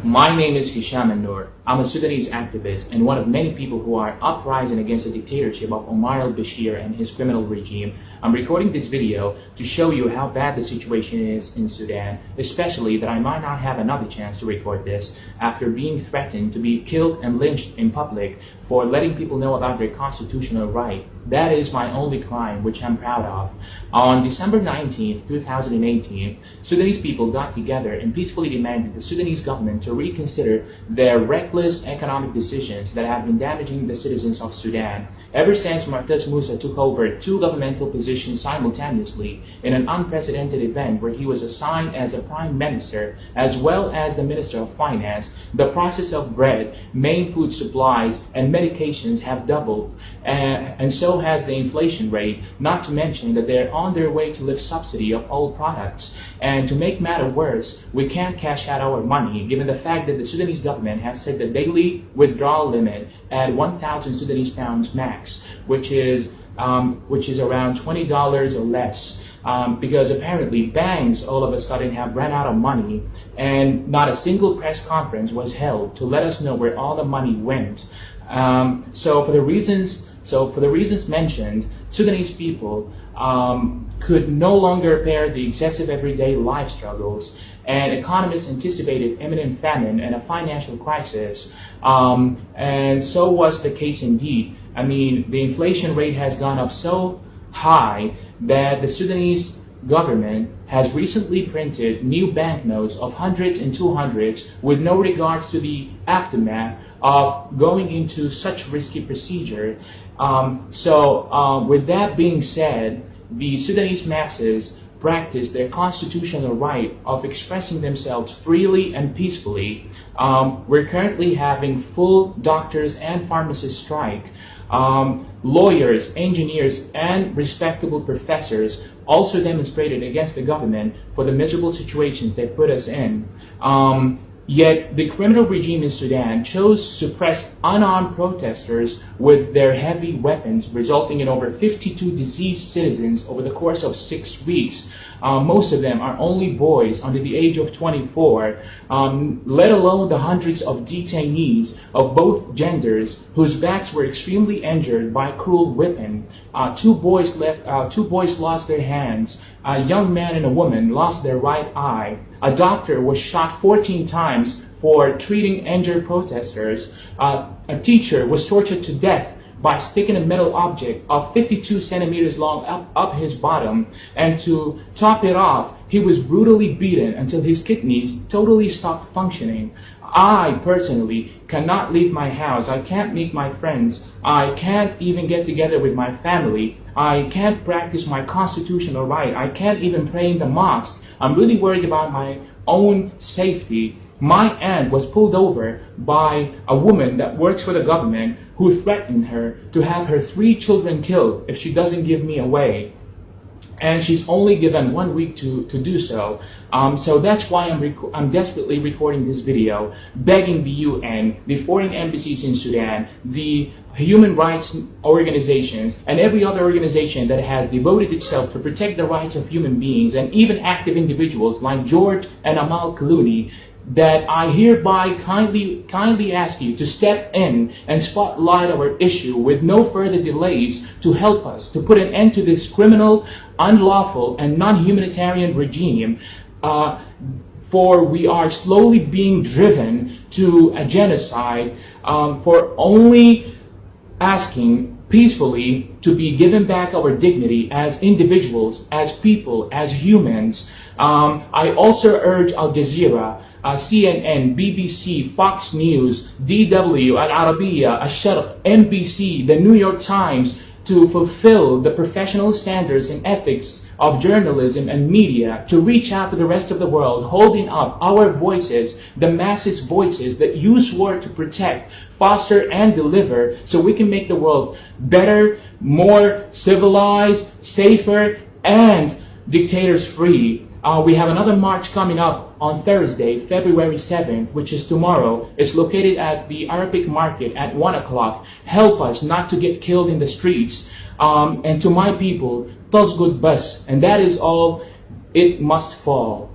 My name is Hisham النور. I'm a Sudanese activist and one of many people who are uprising against the dictatorship of Omar al-Bashir and his criminal regime. I'm recording this video to show you how bad the situation is in Sudan, especially that I might not have another chance to record this after being threatened to be killed and lynched in public for letting people know about their constitutional right. That is my only crime, which I'm proud of. On December 19th, 2018, Sudanese people got together and peacefully demanded the Sudanese government to reconsider their reckless economic decisions that have been damaging the citizens of Sudan. Ever since Mu'taz Musa took over two governmental positions simultaneously in an unprecedented event where he was assigned as a prime minister as well as the minister of finance, the prices of bread, main food supplies, and medications have doubled, and so has the inflation rate, not to mention that they're on their way to lift subsidy of all products. And to make matter worse, we can't cash out our money given the fact that the Sudanese government has set the daily withdrawal limit at 1,000 Sudanese pounds max, which is around $20 or less. Because apparently banks all of a sudden have run out of money and not a single press conference was held to let us know where all the money went. So for the reasons mentioned, Sudanese people could no longer bear the excessive everyday life struggles, and economists anticipated imminent famine and a financial crisis, and so was the case indeed. I mean, the inflation rate has gone up so high that the Sudanese government has recently printed new banknotes of hundreds and 200s with no regards to the aftermath of going into such risky procedure. With that being said, the Sudanese masses practice their constitutional right of expressing themselves freely and peacefully. We're currently having full doctors and pharmacists strike. Lawyers, engineers, and respectable professors also demonstrated against the government for the miserable situations they put us in. Yet the criminal regime in Sudan chose to suppress unarmed protesters with their heavy weapons, resulting in over 52 deceased citizens over the course of 6 weeks. Most of them are only boys under the age of 24, let alone the hundreds of detainees of both genders whose backs were extremely injured by cruel whipping. Two boys lost their hands. A young man and a woman lost their right eye. A doctor was shot 14 times for treating injured protesters. A teacher was tortured to death by sticking a metal object of 52 centimeters long up his bottom, and to top it off, he was brutally beaten until his kidneys totally stopped functioning. I personally cannot leave my house. I can't meet my friends. I can't even get together with my family. I can't practice my constitutional right. I can't even pray in the mosque. I'm really worried about my own safety. My aunt was pulled over by a woman that works for the government who threatened her to have her 3 children killed if she doesn't give me away. And she's only given 1 week to do so. So that's why I'm desperately recording this video, begging the UN, the foreign embassies in Sudan, the human rights organizations, and every other organization that has devoted itself to protect the rights of human beings, and even active individuals like George and Amal Clooney, that I hereby kindly ask you to step in and spotlight our issue with no further delays to help us to put an end to this criminal, unlawful, and non-humanitarian regime. For we are slowly being driven to a genocide for only asking peacefully to be given back our dignity as individuals, as people, as humans. I also urge Al Jazeera, CNN, BBC, Fox News, DW, Al-Arabiyya, Al-Sharq, NBC, the New York Times to fulfill the professional standards and ethics of journalism and media, to reach out to the rest of the world, holding up our voices, the masses' voices that you swore to protect, foster, and deliver, so we can make the world better, more civilized, safer, and dictators free. We have another march coming up on Thursday, February 7th, which is tomorrow. It's located at the Arabic Market at 1 o'clock. Help us not to get killed in the streets. And to my people, تسقط بس, and that is all, it must fall.